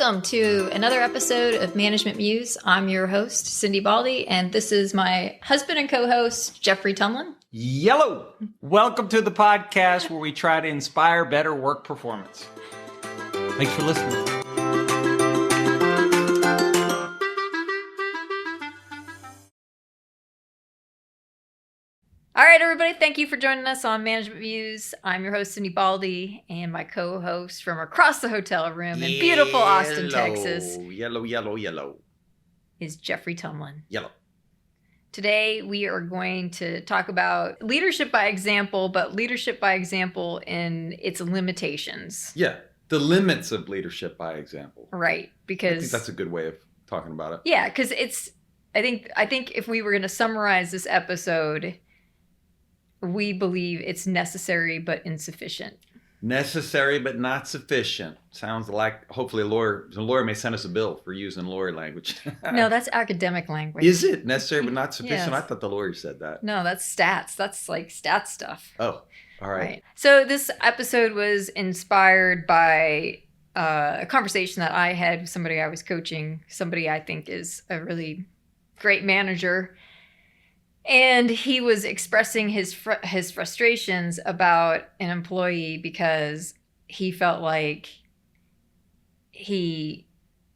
Welcome to another episode of Management Muse. I'm your host, Cindi Baldi, and this is my husband and co-host, Geoffrey Tumlin. Yellow! Welcome to the podcast where we try to inspire better work performance. Thanks for listening. All right, everybody, thank you for joining us on Management Muse. I'm your host, Cindi Baldi, and my co-host from across the hotel room in beautiful Austin, Texas. Yellow. Is Geoffrey Tumlin. Yellow. Today, we are going to talk about leadership by example, but leadership by example in its limitations. Yeah, the limits of leadership by example. Right, because... I think that's a good way of talking about it. Yeah, because I think if we were going to summarize this episode... we believe it's necessary but insufficient. Necessary but not sufficient. Sounds like, hopefully a lawyer may send us a bill for using lawyer language. No, that's academic language. Is it necessary but not sufficient? Yes. I thought the lawyer said that. No, that's stats. That's like stats stuff. Oh, all right. So this episode was inspired by a conversation that I had with somebody I was coaching, somebody I think is a really great manager. And he was expressing his frustrations about an employee because he felt like he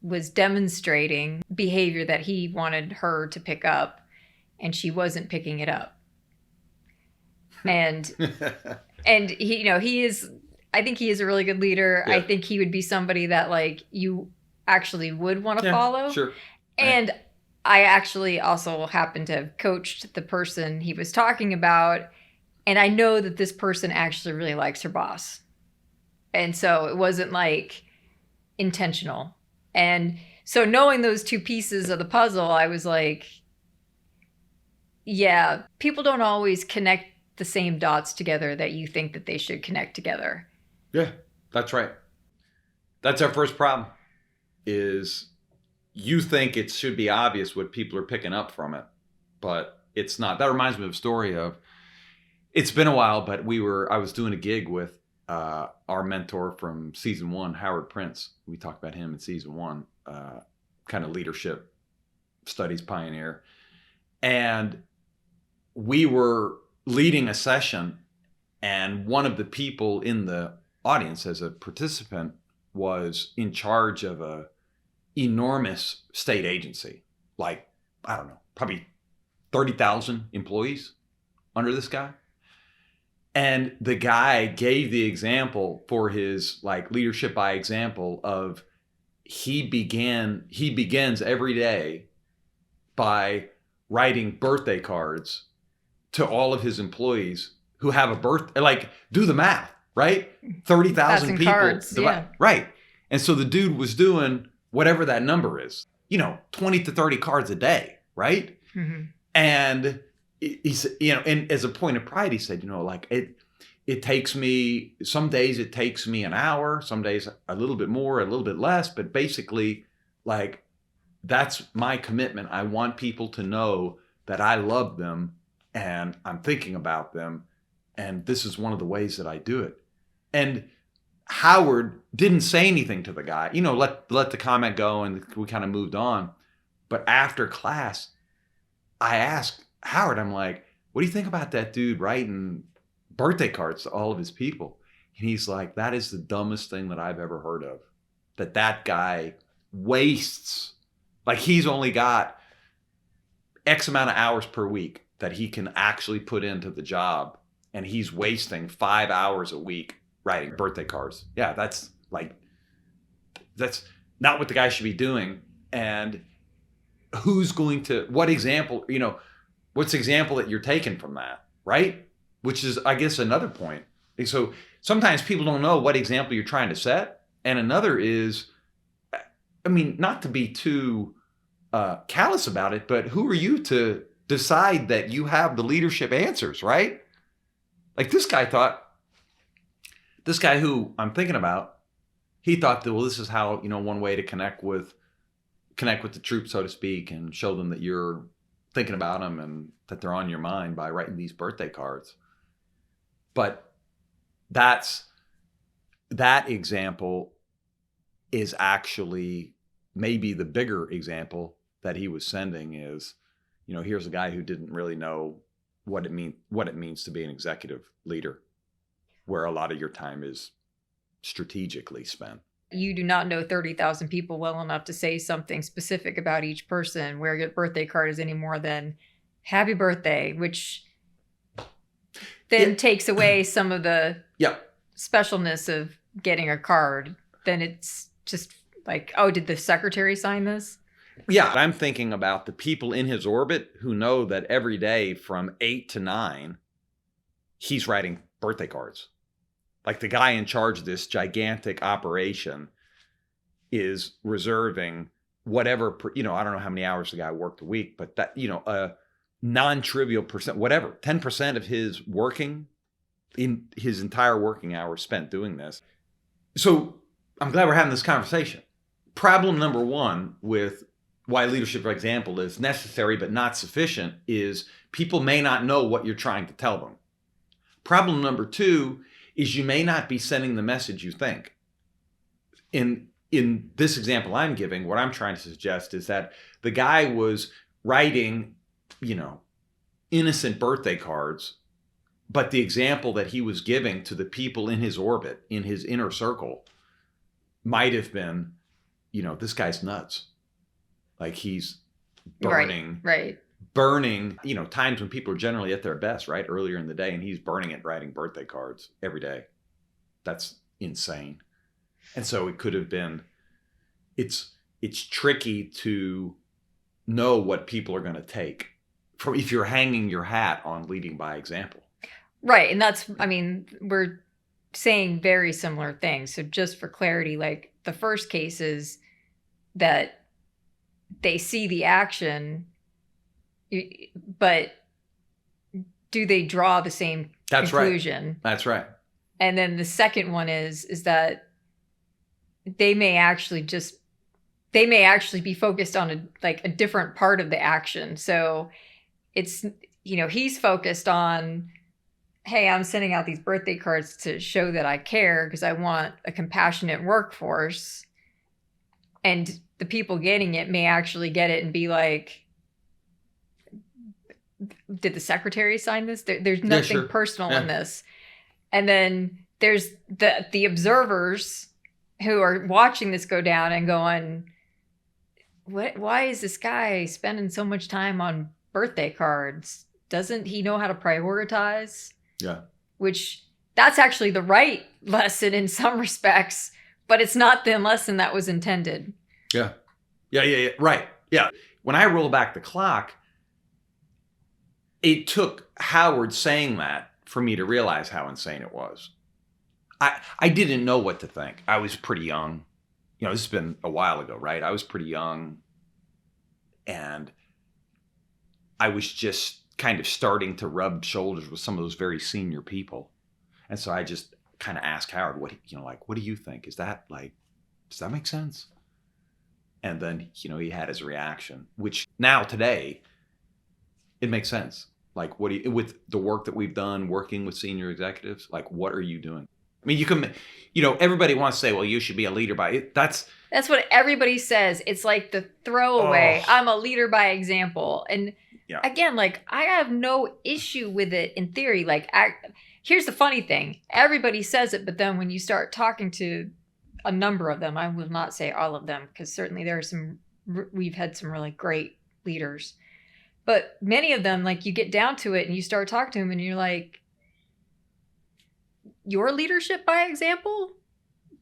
was demonstrating behavior that he wanted her to pick up, and she wasn't picking it up. And he, he is. I think he is a really good leader. Yeah. I think he would be somebody that like you actually would want to follow. Sure. And I actually also happen to have coached the person he was talking about, and I know that this person actually really likes her boss. And so it wasn't like intentional. And so knowing those two pieces of the puzzle, I was like, yeah, people don't always connect the same dots together that you think that they should connect together. Yeah, that's right. That's our first problem is... you think it should be obvious what people are picking up from it, but it's not. That reminds me of a story of, it's been a while, but I was doing a gig with our mentor from season 1, Howard Prince. We talked about him in season 1, kind of leadership studies pioneer. And we were leading a session, and one of the people in the audience as a participant was in charge of a enormous state agency, like, I don't know, probably 30,000 employees under this guy. And the guy gave the example for his like leadership by example of he begins every day by writing birthday cards to all of his employees who have a birthday. Like, do the math, right? 30,000 people. Cards, yeah. Right. And so the dude was doing whatever that number is, 20 to 30 cards a day, right? Mm-hmm. And he said, and as a point of pride, he said, like it takes me, some days it takes me an hour, some days a little bit more, a little bit less, but basically like, that's my commitment. I want people to know that I love them and I'm thinking about them. And this is one of the ways that I do it. And Howard didn't say anything to the guy, let the comment go, and we kind of moved on. But after class, I asked Howard, I'm like, what do you think about that dude writing birthday cards to all of his people? And he's like, that is the dumbest thing that I've ever heard of. That guy wastes, like he's only got X amount of hours per week that he can actually put into the job. And he's wasting 5 hours a week writing birthday cards. Yeah, that's not what the guy should be doing. And what example, what's the example that you're taking from that, right? Which is, I guess, another point. So sometimes people don't know what example you're trying to set. And another is, not to be too callous about it, but who are you to decide that you have the leadership answers, right? Like this guy who I'm thinking about, he thought that, well, this is how, one way to connect with the troops, so to speak, and show them that you're thinking about them and that they're on your mind by writing these birthday cards. But that example is actually maybe the bigger example that he was sending is, here's a guy who didn't really know what it means to be an executive leader, where a lot of your time is strategically spent. You do not know 30,000 people well enough to say something specific about each person where your birthday card is any more than happy birthday, which then takes away some of the specialness of getting a card. Then it's just like, oh, did the secretary sign this? Yeah, I'm thinking about the people in his orbit who know that every day from 8 to 9, he's writing birthday cards. Like the guy in charge of this gigantic operation is reserving whatever, I don't know how many hours the guy worked a week, but that, a non-trivial percent, whatever, 10% of his entire working hours spent doing this. So I'm glad we're having this conversation. Problem number one with why leadership, for example, is necessary but not sufficient is people may not know what you're trying to tell them. Problem number two is you may not be sending the message you think. In this example I'm giving, what I'm trying to suggest is that the guy was writing, innocent birthday cards, but the example that he was giving to the people in his orbit, in his inner circle, might have been, this guy's nuts. Like he's burning, burning, times when people are generally at their best, right? Earlier in the day, and he's burning it, writing birthday cards every day. That's insane. And so it could have been, it's tricky to know what people are going to take from if you're hanging your hat on leading by example. Right. And we're saying very similar things. So just for clarity, like the first case is that they see the action, but do they draw the same conclusion? Right. That's right. And then the second one is that they may actually be focused on a different part of the action. So it's, he's focused on, hey, I'm sending out these birthday cards to show that I care because I want a compassionate workforce. And the people getting it may actually get it and be like, did the secretary sign this? There's nothing personal in this. And then there's the observers who are watching this go down and going, why is this guy spending so much time on birthday cards? Doesn't he know how to prioritize? Yeah. Which that's actually the right lesson in some respects, but it's not the lesson that was intended. Yeah. Right. Yeah. When I roll back the clock, it took Howard saying that for me to realize how insane it was. I didn't know what to think. I was pretty young. This has been a while ago, right? I was pretty young. And I was just kind of starting to rub shoulders with some of those very senior people. And so I just kind of asked Howard, what do you think? Is that does that make sense? And then, he had his reaction, which now today, it makes sense. Like, with the work that we've done working with senior executives, what are you doing? I mean, you can, everybody wants to say, well, you should be a leader by it. That's what everybody says. It's like the throwaway, I'm a leader by example. And again, I have no issue with it in theory. Here's the funny thing. Everybody says it, but then when you start talking to a number of them, I will not say all of them, because certainly we've had some really great leaders. But many of them, you get down to it and you start talking to them and you're like, your leadership by example?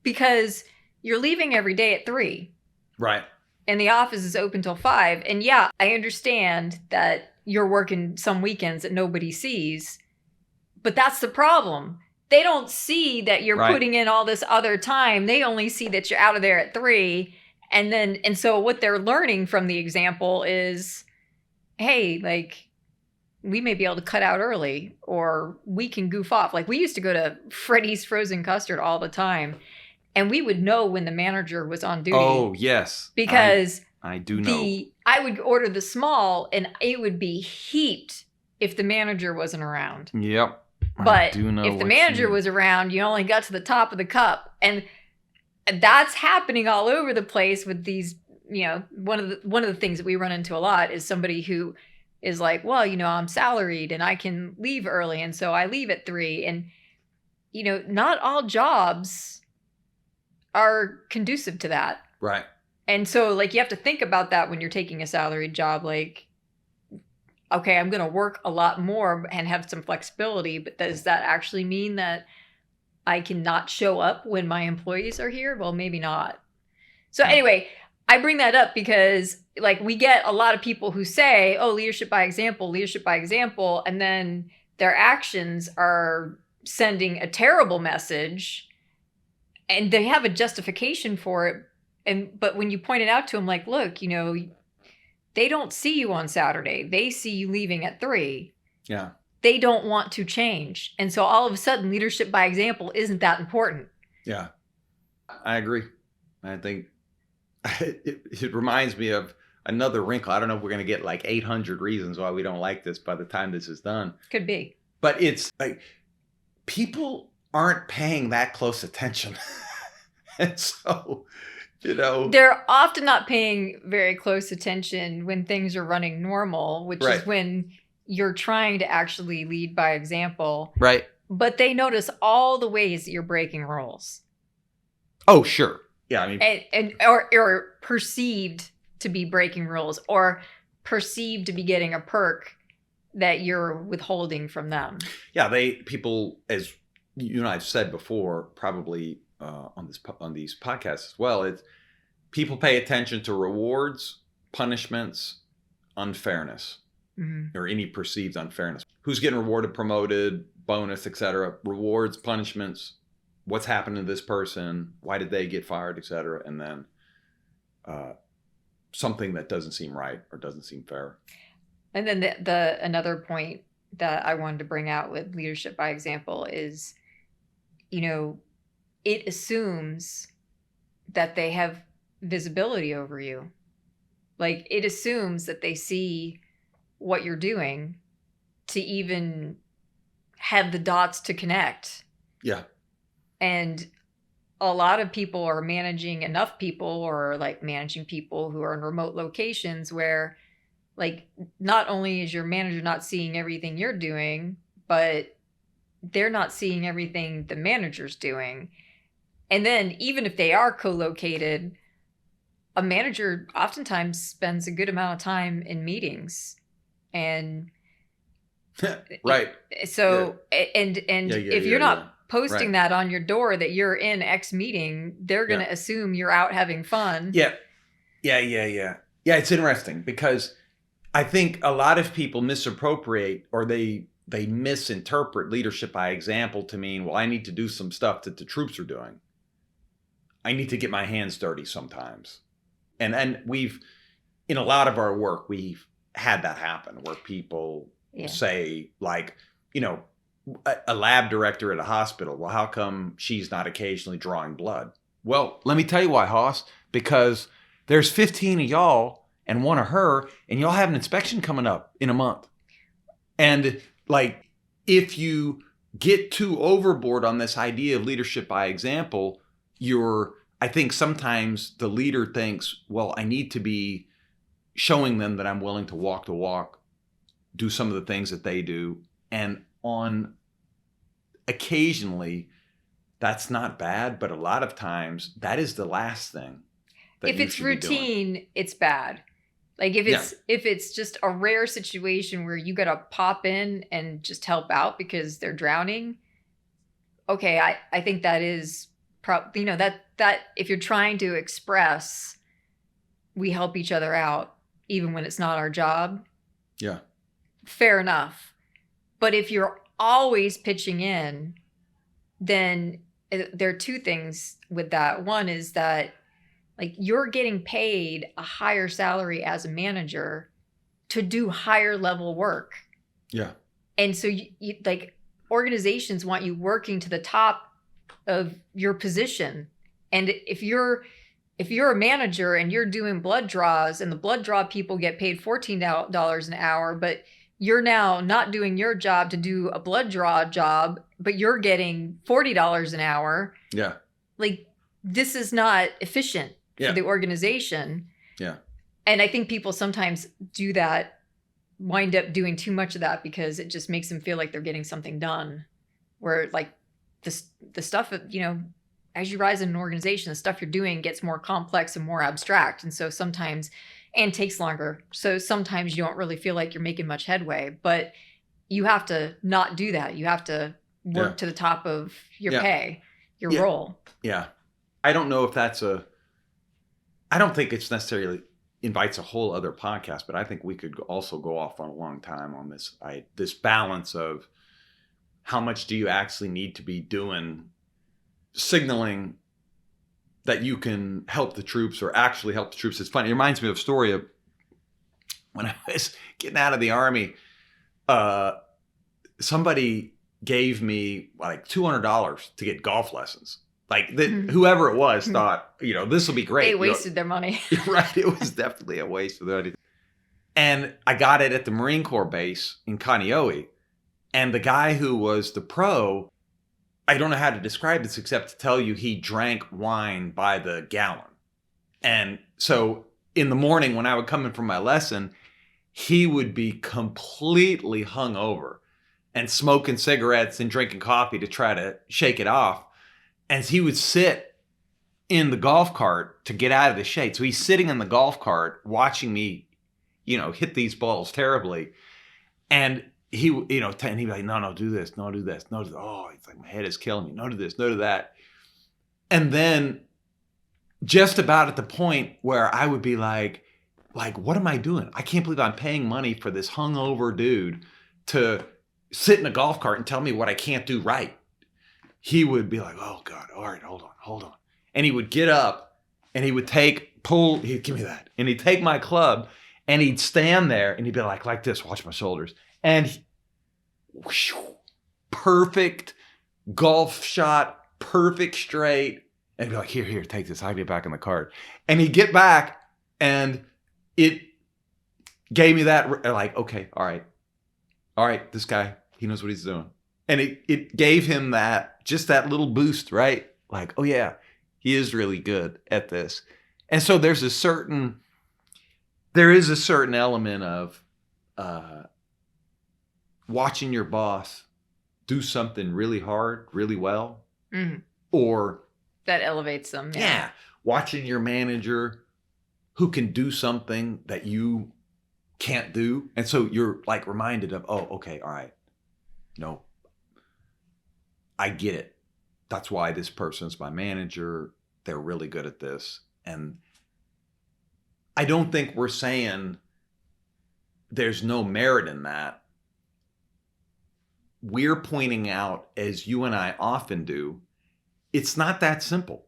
Because you're leaving every day at 3. Right. And the office is open till 5. And yeah, I understand that you're working some weekends that nobody sees, but that's the problem. They don't see that you're putting in all this other time. They only see that you're out of there at 3. And so what they're learning from the example is, hey, we may be able to cut out early, or we can goof off. We used to go to Freddy's Frozen Custard all the time, and we would know when the manager was on duty. Oh, yes. Because I do know. I would order the small, and it would be heaped if the manager wasn't around. Yep. But if the manager was around, you only got to the top of the cup. And that's happening all over the place with these, one of the things that we run into a lot is somebody who is like, well, I'm salaried and I can leave early. And so I leave at 3. And, not all jobs are conducive to that. Right. And so like, you have to think about that when you're taking a salaried job, like, okay, I'm going to work a lot more and have some flexibility, but does that actually mean that I cannot show up when my employees are here? Well, maybe not. So anyway, I bring that up because like we get a lot of people who say, oh, leadership by example. And then their actions are sending a terrible message and they have a justification for it. But when you point it out to them, like, look, they don't see you on Saturday. They see you leaving at 3. Yeah. They don't want to change. And so all of a sudden, leadership by example isn't that important. Yeah. I agree. I think it reminds me of another wrinkle. I don't know if we're going to get like 800 reasons why we don't like this by the time this is done. Could be. But it's like people aren't paying that close attention. And so, they're often not paying very close attention when things are running normal, which is when you're trying to actually lead by example. Right. But they notice all the ways that you're breaking rules. Oh, sure. Yeah, I mean, or perceived to be breaking rules or perceived to be getting a perk that you're withholding from them. Yeah, people, as you and I've said before, probably on these podcasts as well, it's people pay attention to rewards, punishments, unfairness, or any perceived unfairness. Who's getting rewarded, promoted, bonus, etc. Rewards, punishments, what's happened to this person, why did they get fired, etc. And then something that doesn't seem right or doesn't seem fair. And then the another point that I wanted to bring out with leadership by example is, it assumes that they have visibility over you. Like it assumes that they see what you're doing to even have the dots to connect. Yeah. And a lot of people are managing enough people or like managing people who are in remote locations where like not only is your manager not seeing everything you're doing, but they're not seeing everything the manager's doing. And then even if they are co-located, a manager oftentimes spends a good amount of time in meetings. And right. So, and if you're not posting that on your door that you're in X meeting, they're going to assume you're out having fun. Yeah. Yeah, it's interesting because I think a lot of people misappropriate or they misinterpret leadership by example to mean, well, I need to do some stuff that the troops are doing. I need to get my hands dirty sometimes. And we've, in a lot of our work, we've had that happen where people say like, a lab director at a hospital, well, how come she's not occasionally drawing blood? Well, let me tell you why, Hoss, because there's 15 of y'all and one of her, and y'all have an inspection coming up in a month. And like, if you get too overboard on this idea of leadership by example, I think sometimes the leader thinks, well, I need to be showing them that I'm willing to walk the walk, do some of the things that they do. And occasionally that's not bad, but a lot of times that is the last thing. If it's routine, it's bad. Like if it's just a rare situation where you got to pop in and just help out because they're drowning. Okay. I think that is that if you're trying to express, we help each other out, even when it's not our job. Yeah. Fair enough. But if you're always pitching in, then there are two things with that. One is that like you're getting paid a higher salary as a manager to do higher level work. Yeah. And so you like organizations want you working to the top of your position. And if you're a manager and you're doing blood draws and the blood draw people get paid $14 an hour, but you're now not doing your job to do a blood draw job, but you're getting $40 an hour. Yeah. Like this is not efficient Yeah. for the organization. Yeah. And I think people sometimes do that, wind up doing too much of that because it just makes them feel like they're getting something done. Where like the stuff, you know, as you rise in an organization, the stuff you're doing gets more complex and more abstract. And so sometimes, and takes longer. So sometimes you don't really feel like you're making much headway, but you have to not do that. You have to work to the top of your pay, your role. Yeah. I don't know if I don't think it's necessarily invites a whole other podcast, but I think we could also go off on a long time on this. This balance of how much do you actually need to be doing, signaling that you can help the troops or actually help the troops. It's funny. It reminds me of a story of when I was getting out of the Army. Somebody gave me like $200 to get golf lessons. Like whoever it was thought, you know, this will be great. They wasted their money. Right. It was definitely a waste of their money. And I got it at the Marine Corps base in Kaneohe. And the guy who was the pro, I don't know how to describe this except to tell you he drank wine by the gallon. And so in the morning when I would come in from my lesson, he would be completely hungover and smoking cigarettes and drinking coffee to try to shake it off. And he would sit in the golf cart to get out of the shade. So he's sitting in the golf cart watching me, you know, hit these balls terribly. And he, you know, and he'd be like, no, do this. No, do this. No, do this. Oh, it's like, my head is killing me. No, do this. No, do that. And then just about at the point where I would be like, what am I doing? I can't believe I'm paying money for this hungover dude to sit in a golf cart and tell me what I can't do right. He would be like, oh God, all right, hold on. And he would get up and he would he'd give me that. And he'd take my club and he'd stand there and he'd be like this, watch my shoulders. And perfect golf shot, perfect straight. And he'd be like, here, take this. I'll get back in the cart. And he'd get back and it gave me that, like, okay, all right, this guy, he knows what he's doing. And it gave him just that little boost, right? Like, oh yeah, he is really good at this. And so there is a certain element of watching your boss do something really hard, really well, or that elevates them. Yeah. Watching your manager who can do something that you can't do. And so you're like reminded of, oh, okay, all right. No, I get it. That's why this person's my manager. They're really good at this. And I don't think we're saying there's no merit in that. We're pointing out, as you and I often do, it's not that simple.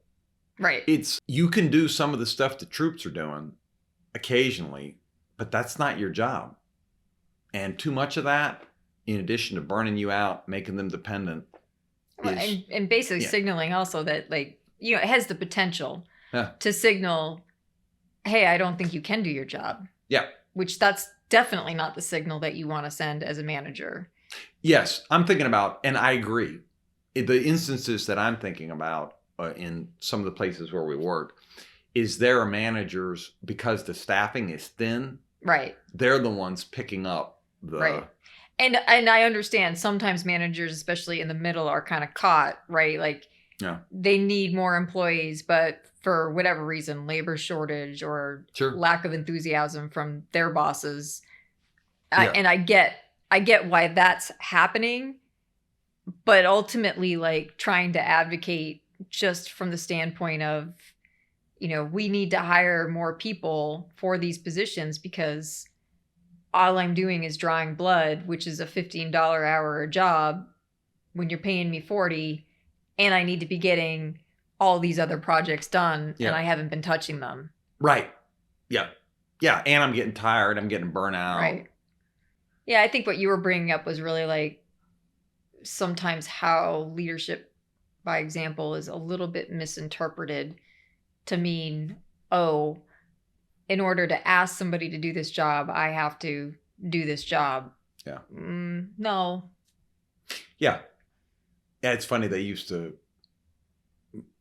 Right. You can do some of the stuff the troops are doing occasionally, but that's not your job. And too much of that, in addition to burning you out, making them dependent. And basically signaling also that, like, you know, it has the potential to signal, hey, I don't think you can do your job. Yeah. Which that's definitely not the signal that you want to send as a manager. Yes. I'm thinking about, and I agree, the instances that I'm thinking about in some of the places where we work, is there are managers, because the staffing is thin. Right. They're the ones picking up the... Right. And I understand sometimes managers, especially in the middle, are kind of caught, right? Like they need more employees, but for whatever reason, labor shortage or lack of enthusiasm from their bosses. And I get why that's happening, but ultimately, like, trying to advocate just from the standpoint of, you know, we need to hire more people for these positions because all I'm doing is drawing blood, which is a $15 hour job when you're paying me $40, and I need to be getting all these other projects done, and I haven't been touching them. Right. Yeah. Yeah. And I'm getting tired. I'm getting burnt out. Right. Yeah. I think what you were bringing up was really like sometimes how leadership by example is a little bit misinterpreted to mean, oh, in order to ask somebody to do this job, I have to do this job. Yeah. No. Yeah. Yeah, it's funny. They used to,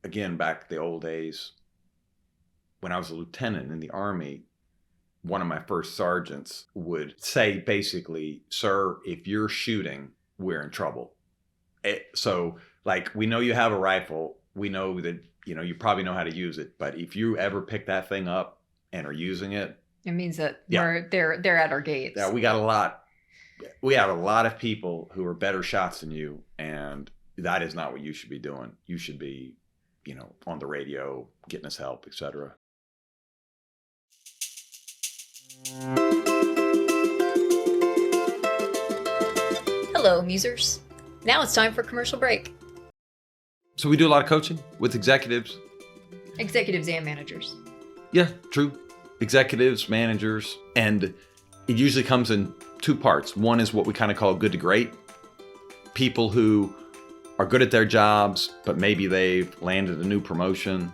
again, back the old days, when I was a lieutenant in the Army, one of my first sergeants would say basically, sir, if you're shooting, we're in trouble. So like, we know you have a rifle. We know that, you probably know how to use it. But if you ever pick that thing up and are using it, it means that they're at our gates. Yeah, we have a lot of people who are better shots than you. And that is not what you should be doing. You should be, on the radio, getting us help, etc. Hello, Musers. Now it's time for commercial break. So we do a lot of coaching with executives. Executives and managers. Yeah, true. Executives, managers, and it usually comes in two parts. One is what we kind of call good to great. People who are good at their jobs, but maybe they've landed a new promotion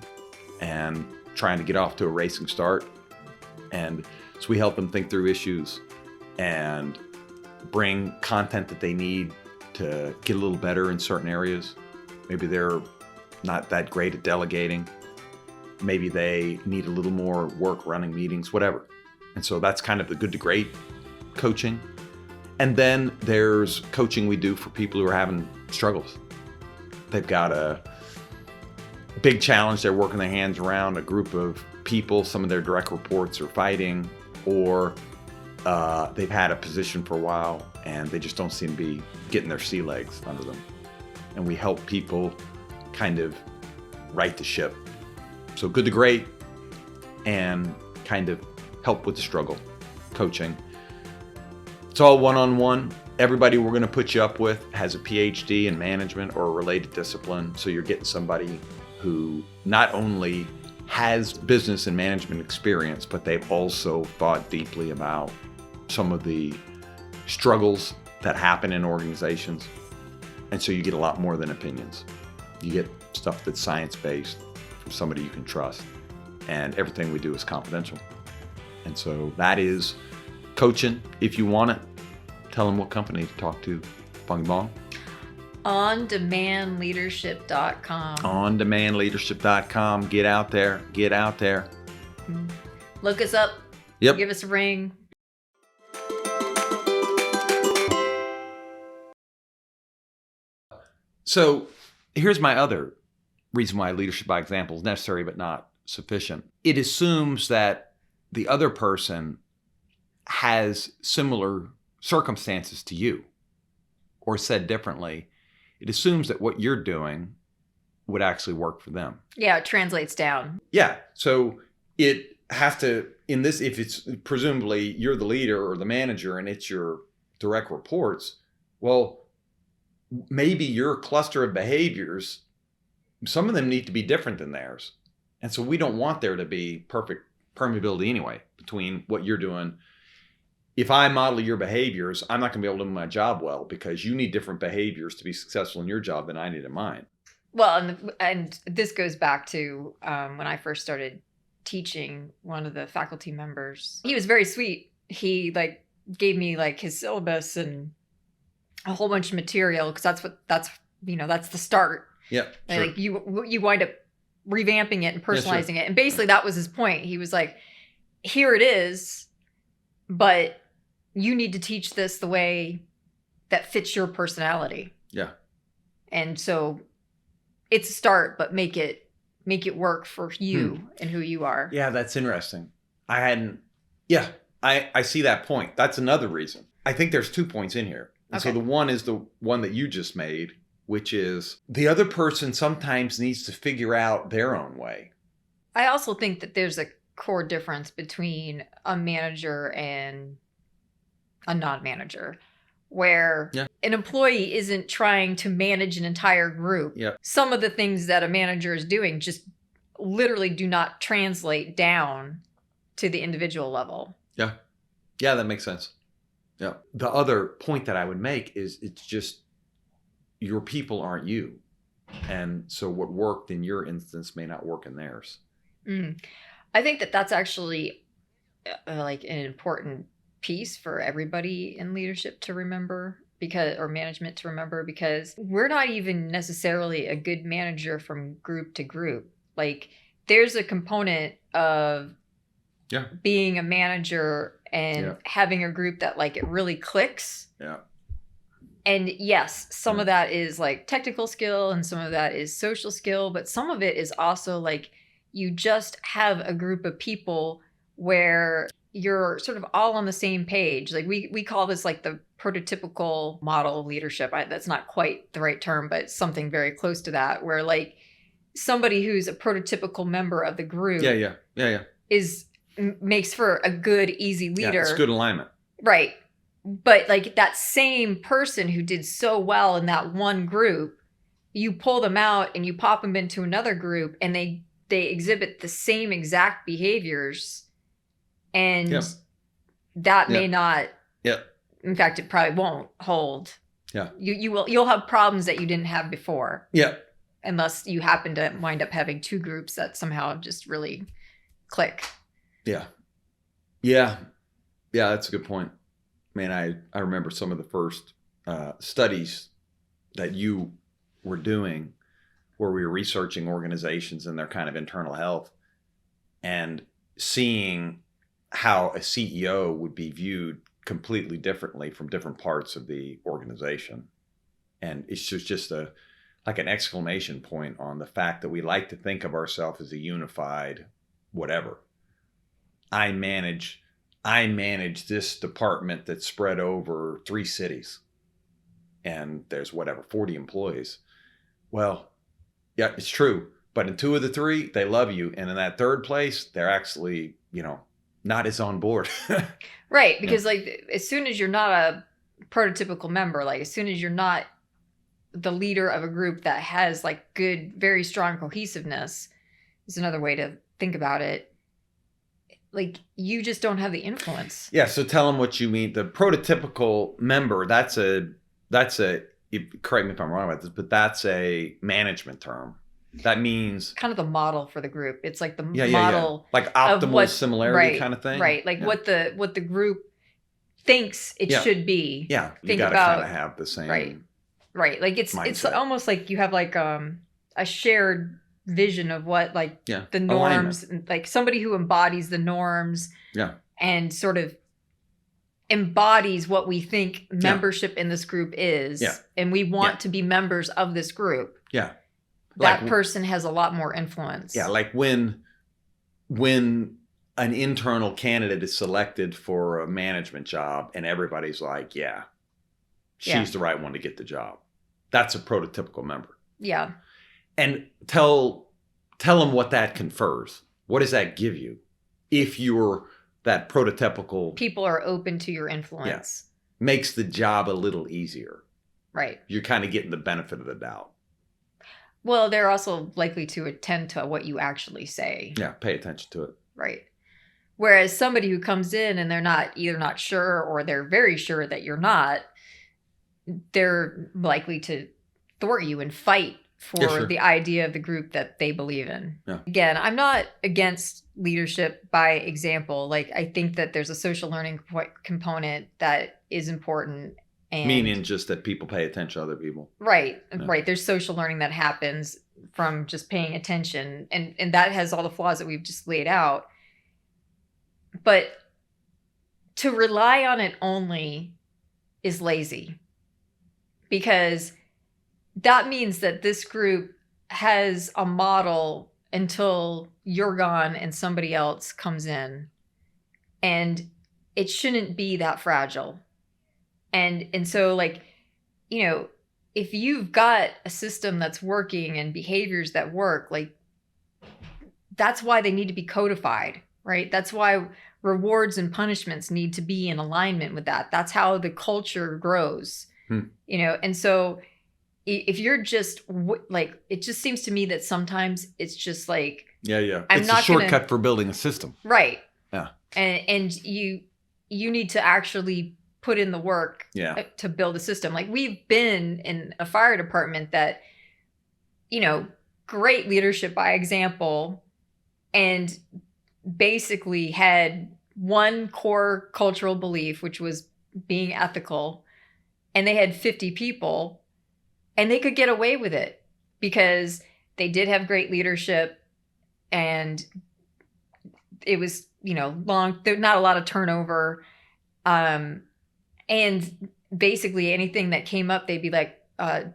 and trying to get off to a racing start. And so we help them think through issues and bring content that they need to get a little better in certain areas. Maybe they're not that great at delegating. Maybe they need a little more work running meetings, whatever. And so that's kind of the good to great coaching. And then there's coaching we do for people who are having struggles. They've got a big challenge they're working their hands around, a group of people, some of their direct reports are fighting, or they've had a position for a while and they just don't seem to be getting their sea legs under them. And we help people kind of right the ship. So good to great and kind of help with the struggle coaching. It's all one-on-one. Everybody we're going to put you up with has a PhD in management or a related discipline. So you're getting somebody who not only has business and management experience, but they've also thought deeply about some of the struggles that happen in organizations. And so you get a lot more than opinions. You get stuff that's science-based from somebody you can trust. And everything we do is confidential. And so that is coaching. If you want it, tell them what company to talk to. Bong bong. OnDemandLeadership.com. OnDemandLeadership.com. Get out there. Get out there. Look us up. Yep. Give us a ring. So here's my other reason why leadership by example is necessary but not sufficient. It assumes that the other person has similar circumstances to you, or said differently, it assumes that what you're doing would actually work for them. Yeah, it translates down. Yeah. So it has to, in this, if it's presumably you're the leader or the manager and it's your direct reports, well, maybe your cluster of behaviors, some of them need to be different than theirs. And so we don't want there to be perfect permeability anyway between what you're doing. If I model your behaviors, I'm not going to be able to do my job well because you need different behaviors to be successful in your job than I need in mine. Well, and this goes back to when I first started teaching, one of the faculty members, he was very sweet. He gave me his syllabus and a whole bunch of material because that's the start. Yeah. Sure. You wind up revamping it and personalizing it. And basically that was his point. He was like, here it is, but you need to teach this the way that fits your personality. Yeah. And so it's a start, but make it work for you and who you are. Yeah, that's interesting. I see that point. That's another reason. I think there's 2 points in here. And okay. So the one is the one that you just made, which is the other person sometimes needs to figure out their own way. I also think that there's a core difference between a manager and a non-manager, where an employee isn't trying to manage an entire group. Yeah. Some of the things that a manager is doing just literally do not translate down to the individual level. Yeah. Yeah, that makes sense. Yeah. The other point that I would make is it's just your people aren't you. And so what worked in your instance may not work in theirs. I think that that's actually an important piece for everybody in leadership to remember, or management to remember, because we're not even necessarily a good manager from group to group. Like there's a component of being a manager and having a group that like it really clicks. Yeah. And yes, some of that is like technical skill and some of that is social skill, but some of it is also like you just have a group of people where you're sort of all on the same page. Like we call this like the prototypical model of leadership. That's not quite the right term, but something very close to that, where like somebody who's a prototypical member of the group makes for a good, easy leader. Yeah, it's good alignment. Right. But like that same person who did so well in that one group, you pull them out and you pop them into another group and they exhibit the same exact behaviors. And that may not, in fact, it probably won't hold. Yeah. You'll have problems that you didn't have before. Yeah. Unless you happen to wind up having two groups that somehow just really click. Yeah. Yeah. Yeah, that's a good point. Man, I remember some of the first studies that you were doing where we were researching organizations and their kind of internal health and seeing how a CEO would be viewed completely differently from different parts of the organization. And it's just like an exclamation point on the fact that we like to think of ourselves as a unified whatever. I manage this department that's spread over 3 cities and there's 40 employees. Well, yeah, it's true. But in 2 of the 3, they love you. And in that 3rd place, they're actually, not as on board. Right. Because like as soon as you're not a prototypical member, like as soon as you're not the leader of a group that has like good, very strong cohesiveness is another way to think about it. Like you just don't have the influence. Yeah. So tell them what you mean. The prototypical member, that's a, correct me if I'm wrong about this, but that's a management term. That means kind of the model for the group. It's like the model, like optimal similarity kind of thing. Right. Like what the group thinks it should be. Yeah. You got to kind of have the same. Right. Like it's almost like you have like a shared vision of what like the norms, like somebody who embodies the norms and sort of embodies what we think membership in this group is. Yeah. And we want to be members of this group. Yeah. That person has a lot more influence. Yeah. Like when an internal candidate is selected for a management job and everybody's like, she's the right one to get the job. That's a prototypical member. Yeah. And tell them what that confers. What does that give you? If you're that prototypical... People are open to your influence. Yeah. Makes the job a little easier. Right. You're kind of getting the benefit of the doubt. Well, they're also likely to attend to what you actually say. Yeah, pay attention to it. Right. Whereas somebody who comes in and they're either not sure or they're very sure that you're not, they're likely to thwart you and fight for the idea of the group that they believe in. Yeah. Again, I'm not against leadership by example. Like I think that there's a social learning component that is important. And meaning just that people pay attention to other people. Right. Yeah. Right. There's social learning that happens from just paying attention. And that has all the flaws that we've just laid out. But to rely on it only is lazy. Because that means that this group has a model until you're gone and somebody else comes in. And it shouldn't be that fragile. And so like, if you've got a system that's working and behaviors that work, like that's why they need to be codified, right? That's why rewards and punishments need to be in alignment with that. That's how the culture grows, and so if you're just like, it just seems to me that sometimes it's just like, it's a shortcut for building a system. Right. Yeah. And you need to actually put in the work to build a system. Like we've been in a fire department that, great leadership by example, and basically had one core cultural belief, which was being ethical. and they had 50 people and they could get away with it because they did have great leadership and it was, long, there's not a lot of turnover. And basically anything that came up, they'd be like,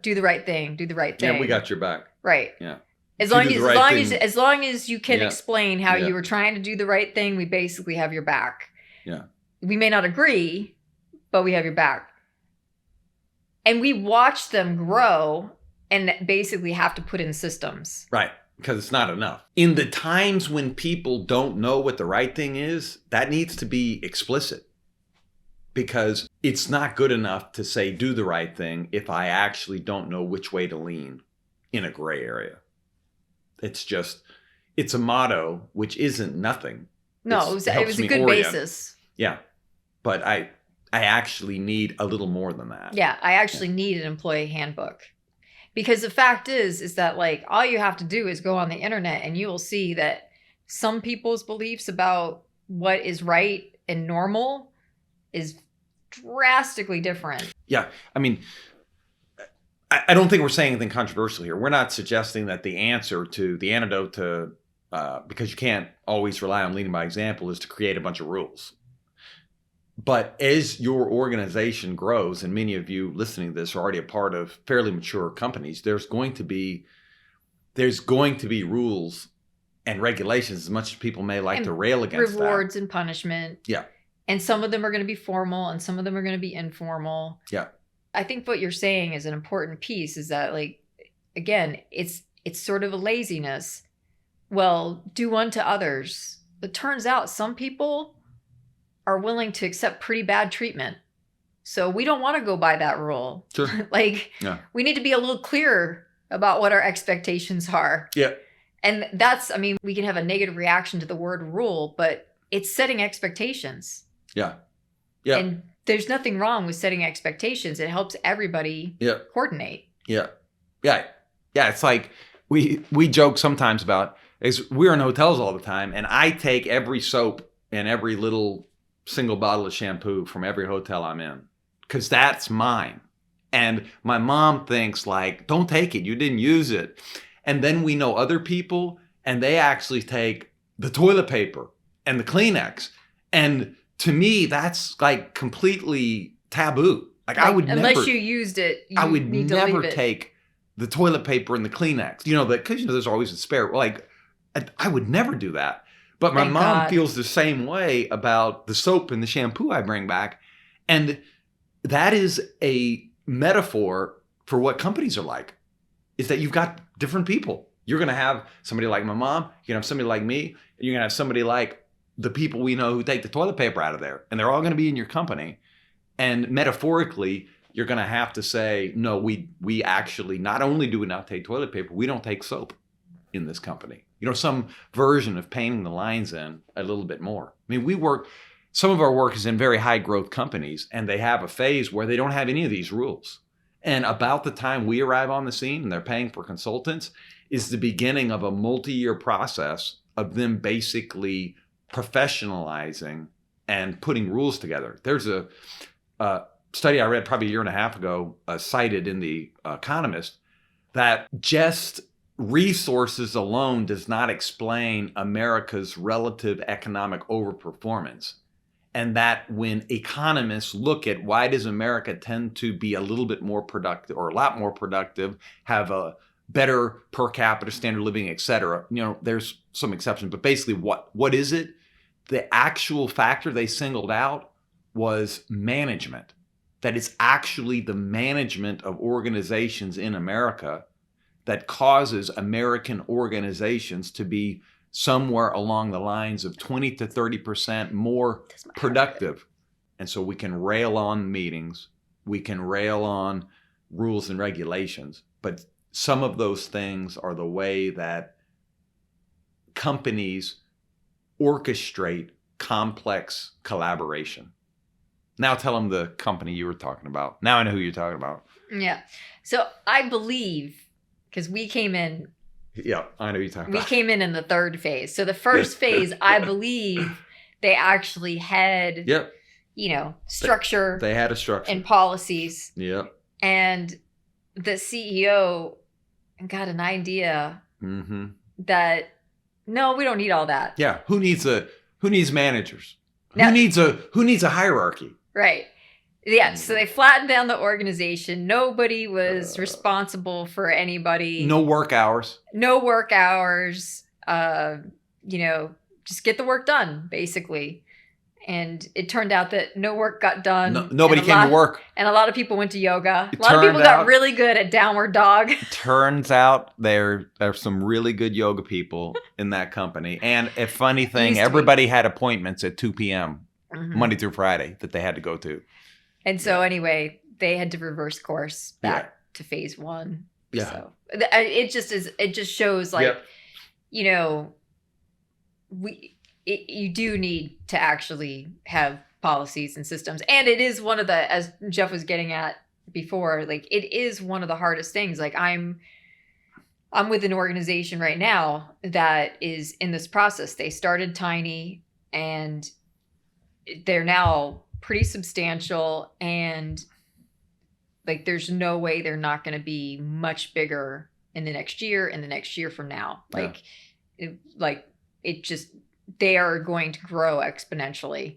do the right thing. Yeah, we got your back. Right. Yeah. As long as you can explain how you were trying to do the right thing, we basically have your back. Yeah. We may not agree, but we have your back. And we watch them grow and basically have to put in systems. Right. Because it's not enough. In the times when people don't know what the right thing is, that needs to be explicit. Because it's not good enough to say do the right thing if I actually don't know which way to lean in a gray area. It's a motto, which isn't nothing. No, it was a good basis. Yeah. But I actually need a little more than that. Yeah, I actually need an employee handbook. Because the fact is that like all you have to do is go on the internet and you will see that some people's beliefs about what is right and normal is drastically different. Yeah. I mean, I don't think we're saying anything controversial here. We're not suggesting that the antidote to, because you can't always rely on leading by example, is to create a bunch of rules. But as your organization grows, and many of you listening to this are already a part of fairly mature companies, there's going to be rules and regulations, as much as people may like to rail against rewards that. and punishment. Yeah. And some of them are going to be formal and some of them are going to be informal. Yeah. I think what you're saying is an important piece is that, like, again, it's sort of a laziness. Well, do unto others. It turns out some people are willing to accept pretty bad treatment. So we don't want to go by that rule. Sure. We need to be a little clearer about what our expectations are. Yeah. And we can have a negative reaction to the word rule, but it's setting expectations. Yeah. Yeah. And there's nothing wrong with setting expectations. It helps everybody coordinate. Yeah. Yeah. Yeah. It's like we joke sometimes about we're in hotels all the time, and I take every soap and every little single bottle of shampoo from every hotel I'm in because that's mine. And my mom thinks like, don't take it. You didn't use it. And then we know other people and they actually take the toilet paper and the Kleenex. And to me, that's like completely taboo. Like I would unless you used it, I would never take the toilet paper and the Kleenex. Because there's always a spare. Like I would never do that. But my mom feels the same way about the soap and the shampoo I bring back. And that is a metaphor for what companies are like, is that you've got different people. You're going to have somebody like my mom. You're going to have somebody like me. And you're going to have somebody like the people we know who take the toilet paper out of there. And they're all going to be in your company. And metaphorically, you're going to have to say, no, we actually, not only do we not take toilet paper, we don't take soap in this company. Some version of painting the lines in a little bit more. I mean, some of our work is in very high growth companies, and they have a phase where they don't have any of these rules. And about the time we arrive on the scene and they're paying for consultants is the beginning of a multi-year process of them basically professionalizing and putting rules together. There's a study I read probably a year and a half ago, cited in The Economist, that just resources alone does not explain America's relative economic overperformance. And that when economists look at why does America tend to be a little bit more productive or a lot more productive, have a better per capita standard of living, et cetera, there's some exceptions, but basically what is it? The actual factor they singled out was management. That it's actually the management of organizations in America that causes American organizations to be somewhere along the lines of 20 to 30% more productive. And so we can rail on meetings, we can rail on rules and regulations, but some of those things are the way that companies orchestrate complex collaboration. Now tell them the company you were talking about. Now I know who you're talking about. Yeah. So I believe, because we came in. Yeah, I know who you're talking about. We came in the third phase. So the first phase, I believe they actually had structure They had a structure and policies. Yep. And the CEO got an idea Mm-hmm. that, no, we don't need all that. Yeah. Who needs managers? Now- Who needs a hierarchy? Right. Yeah. So they flattened down the organization. Nobody was responsible for anybody. No work hours. No work hours. Just get the work done, basically. And it turned out that no work got done. Nobody came to work. And a lot of people went to yoga. A lot of people got really good at downward dog. Turns out there are some really good yoga people in that company. And a funny thing, everybody had appointments at 2 p.m. Monday through Friday that they had to go to. And so anyway, they had to reverse course back to phase 1. Yeah. So it just shows you do need to actually have policies and systems. And it is one of the, as Geoff was getting at before, it is one of the hardest things. I'm with an organization right now that is in this process. They started tiny and they're now pretty substantial, and there's no way they're not going to be much bigger in the next year and the next year from now. They are going to grow exponentially.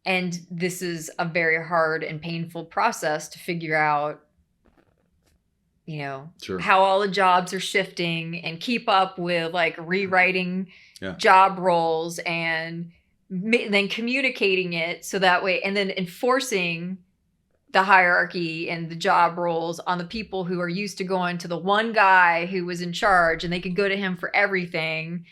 And this is a very hard and painful process to figure out, how all the jobs are shifting and keep up with rewriting job roles and then communicating it so that way, and then enforcing the hierarchy and the job roles on the people who are used to going to the one guy who was in charge and they could go to him for everything.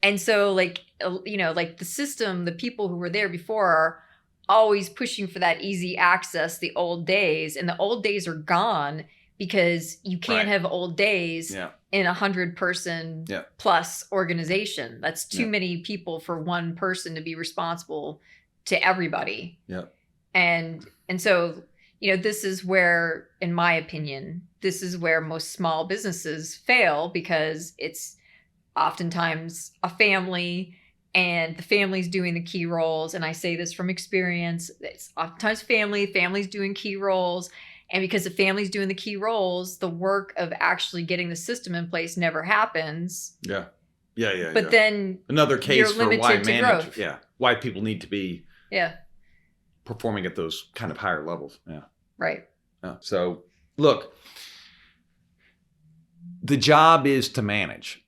And so the system, the people who were there before are always pushing for that easy access, the old days, and the old days are gone because you can't have old days in 100-person plus organization. That's too many people for one person to be responsible to everybody. Yeah. And so, this is where, in my opinion, this is where most small businesses fail, because it's oftentimes a family and the family's doing the key roles. And I say this from experience. It's oftentimes family's doing key roles. And because the family's doing the key roles, the work of actually getting the system in place never happens. Yeah. But then another case for growth. Why people need to be Yeah. performing at those kind of higher levels. Yeah. Right. Yeah. So look, the job is to manage.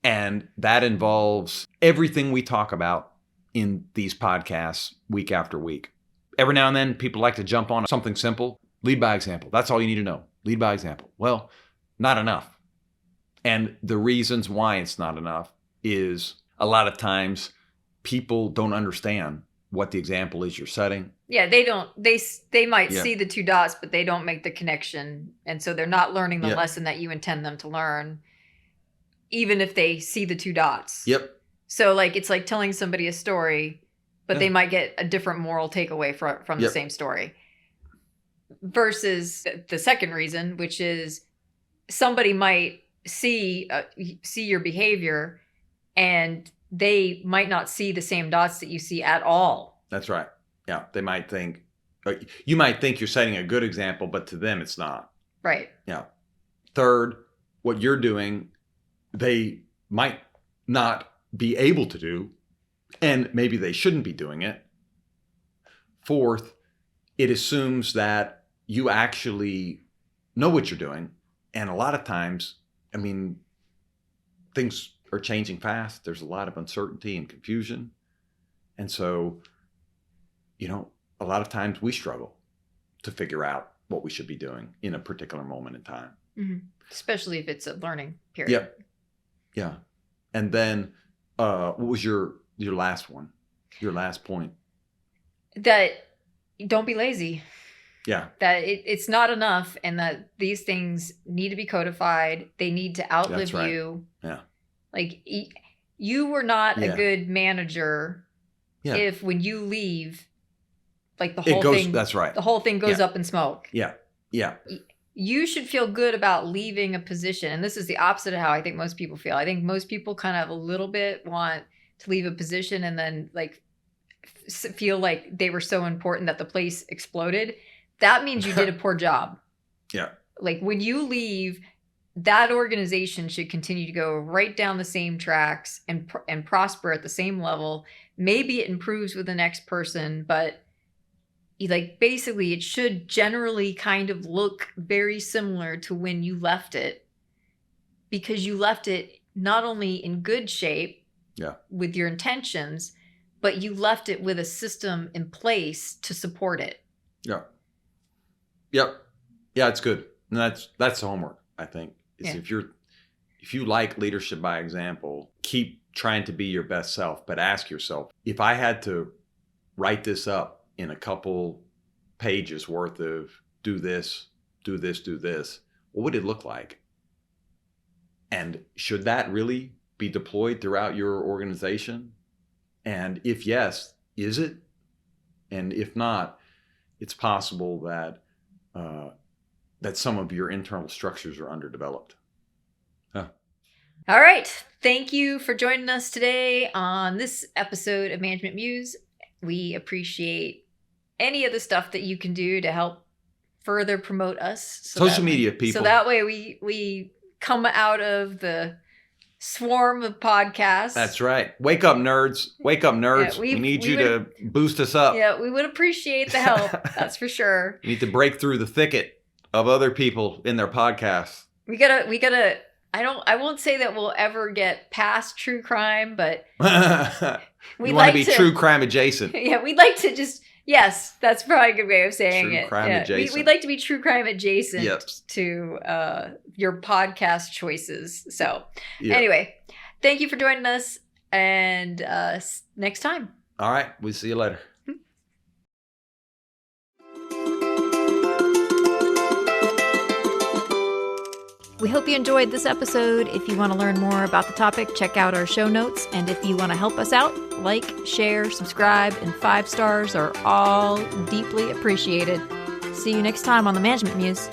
And that involves everything we talk about in these podcasts week after week. Every now and then, people like to jump on something simple. Lead by example. That's all you need to know. Lead by example. Well, not enough. And the reasons why it's not enough is a lot of times people don't understand what the example is you're setting. Yeah, they don't. They might see the two dots, but they don't make the connection. And so they're not learning the lesson that you intend them to learn, even if they see the two dots. Yep. So it's like telling somebody a story, but they might get a different moral takeaway from the same story. Versus the second reason, which is somebody might see your behavior and they might not see the same dots that you see at all. That's right. Yeah. They might think, you might think you're setting a good example, but to them it's not. Right. Yeah. Third, what you're doing, they might not be able to do, and maybe they shouldn't be doing it. Fourth, it assumes that you actually know what you're doing. And a lot of times, things are changing fast. There's a lot of uncertainty and confusion. And so, a lot of times we struggle to figure out what we should be doing in a particular moment in time. Mm-hmm. Especially if it's a learning period. Yep. Yeah. And then what was your last one? Your last point? That don't be lazy. Yeah. That it's not enough, and that these things need to be codified. They need to outlive you. Yeah. You were not a good manager if when you leave, the whole thing. That's right. The whole thing goes up in smoke. Yeah. Yeah. You should feel good about leaving a position. And this is the opposite of how I think most people feel. I think most people kind of a little bit want to leave a position and then feel like they were so important that the place exploded, that means you did a poor job. Yeah. Like when you leave, that organization should continue to go right down the same tracks and prosper at the same level. Maybe it improves with the next person, but like basically it should generally kind of look very similar to when you left it, because you left it not only in good shape with your intentions, but you left it with a system in place to support it. Yeah. Yep. Yeah, it's good. And that's homework, I think. Is if you like leadership by example, keep trying to be your best self, but ask yourself, if I had to write this up in a couple pages worth of do this, do this, do this, what would it look like? And should that really be deployed throughout your organization? And if yes, is it? And if not, it's possible that that some of your internal structures are underdeveloped. All right. Thank you for joining us today on this episode of Management Muse. We appreciate any of the stuff that you can do to help further promote us. Social media, people. So that way we come out of the swarm of podcasts. That's right. Wake up, nerds. Wake up, nerds. Yeah, we need you to boost us up. Yeah, we would appreciate the help. That's for sure. We need to break through the thicket of other people in their podcasts. We gotta I won't say that we'll ever get past true crime, but we want to be true crime adjacent. Yeah, we'd like to just, yes, that's probably a good way of saying it. True crime adjacent. We'd like to be true crime adjacent to your podcast choices. So anyway, thank you for joining us, and next time. All right, we'll see you later. We hope you enjoyed this episode. If you want to learn more about the topic, check out our show notes. And if you want to help us out, like, share, subscribe, and 5 stars are all deeply appreciated. See you next time on the Management Muse.